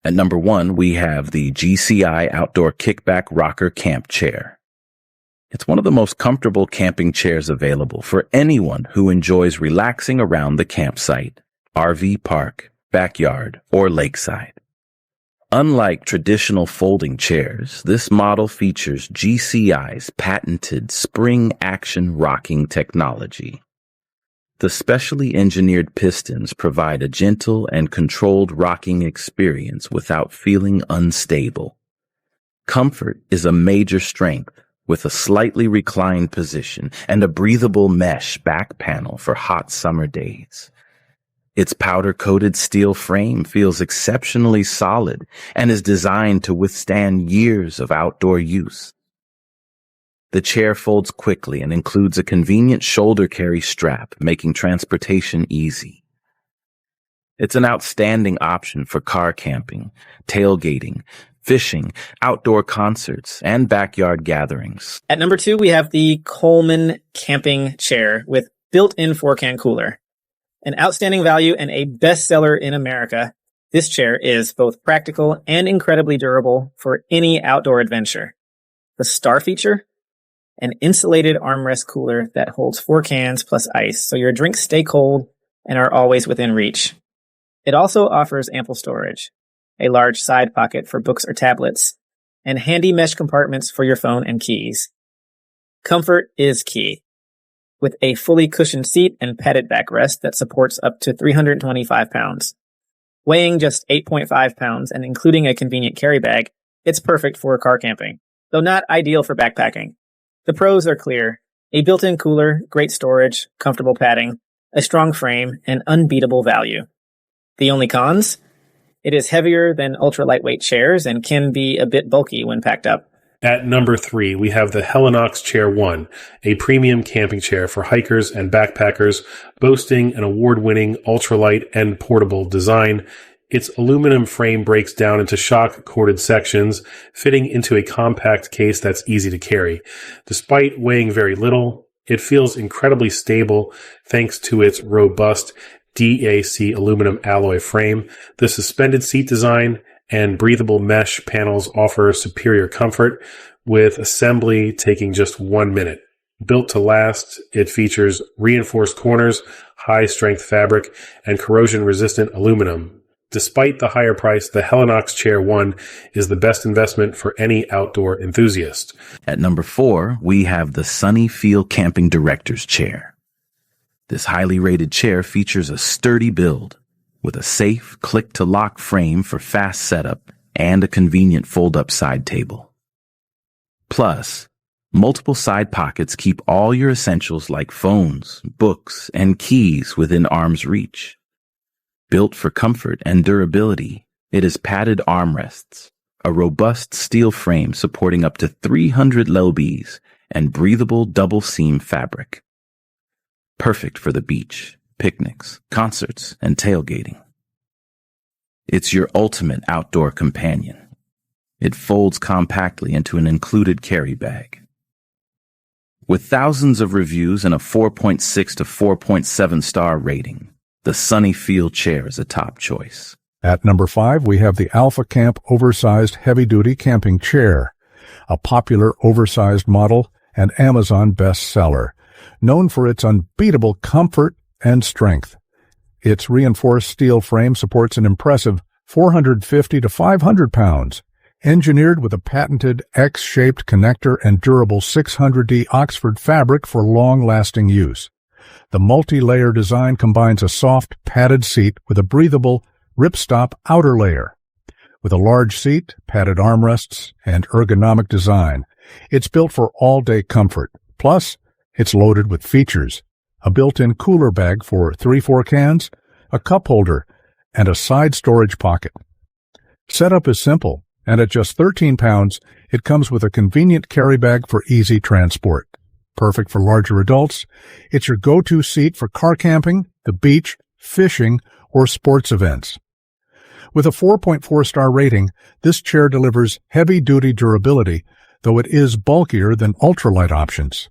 At number 1, we have the GCI Outdoor Kickback Rocker Camp Chair. It's one of the most comfortable camping chairs available for anyone who enjoys relaxing around the campsite, RV park, backyard, or lakeside. Unlike traditional folding chairs, this model features GCI's patented spring action rocking technology. The specially engineered pistons provide a gentle and controlled rocking experience without feeling unstable. Comfort is a major strength, with a slightly reclined position and a breathable mesh back panel for hot summer days. Its powder-coated steel frame feels exceptionally solid and is designed to withstand years of outdoor use. The chair folds quickly and includes a convenient shoulder carry strap, making transportation easy. It's an outstanding option for car camping, tailgating, fishing, outdoor concerts, and backyard gatherings. At number 2, we have the Coleman Camping Chair with built-in 4-can cooler. An outstanding value and a bestseller in America, this chair is both practical and incredibly durable for any outdoor adventure. The star feature? An insulated armrest cooler that holds 4 cans plus ice, so your drinks stay cold and are always within reach. It also offers ample storage, a large side pocket for books or tablets, and handy mesh compartments for your phone and keys. Comfort is key. With a fully cushioned seat and padded backrest that supports up to 325 pounds. Weighing just 8.5 pounds and including a convenient carry bag, it's perfect for car camping, though not ideal for backpacking. The pros are clear: a built-in cooler, great storage, comfortable padding, a strong frame, and unbeatable value. The only cons? It is heavier than ultra-lightweight chairs and can be a bit bulky when packed up. At number 3, we have the Helinox Chair 1, a premium camping chair for hikers and backpackers, boasting an award-winning ultralight and portable design. Its aluminum frame breaks down into shock-corded sections, fitting into a compact case that's easy to carry. Despite weighing very little, it feels incredibly stable thanks to its robust DAC aluminum alloy frame. The suspended seat design and breathable mesh panels offer superior comfort, with assembly taking just 1 minute. Built to last, it features reinforced corners, high-strength fabric, and corrosion-resistant aluminum. Despite the higher price, the Helinox Chair 1 is the best investment for any outdoor enthusiast. At number 4, we have the Sunny Feel Camping Director's Chair. This highly rated chair features a sturdy build, with a safe click-to-lock frame for fast setup and a convenient fold-up side table. Plus, multiple side pockets keep all your essentials like phones, books, and keys within arm's reach. Built for comfort and durability, it has padded armrests, a robust steel frame supporting up to 300 lbs, and breathable double-seam fabric. Perfect for the beach, picnics, concerts, and tailgating. It's your ultimate outdoor companion. It folds compactly into an included carry bag. With thousands of reviews and a 4.6 to 4.7 star rating, the Sunny Feel chair is a top choice. At number 5, we have the Alpha Camp Oversized Heavy-Duty Camping Chair, a popular oversized model and Amazon bestseller, known for its unbeatable comfort and strength. Its reinforced steel frame supports an impressive 450 to 500 pounds, engineered with a patented X-shaped connector and durable 600D Oxford fabric for long-lasting use. The multi-layer design combines a soft, padded seat with a breathable, ripstop outer layer. With a large seat, padded armrests, and ergonomic design, it's built for all-day comfort. Plus, it's loaded with features: a built-in cooler bag for 3-4 cans, a cup holder, and a side storage pocket. Setup is simple, and at just 13 pounds, it comes with a convenient carry bag for easy transport. Perfect for larger adults, it's your go-to seat for car camping, the beach, fishing, or sports events. With a 4.4-star rating, this chair delivers heavy-duty durability, though it is bulkier than ultralight options.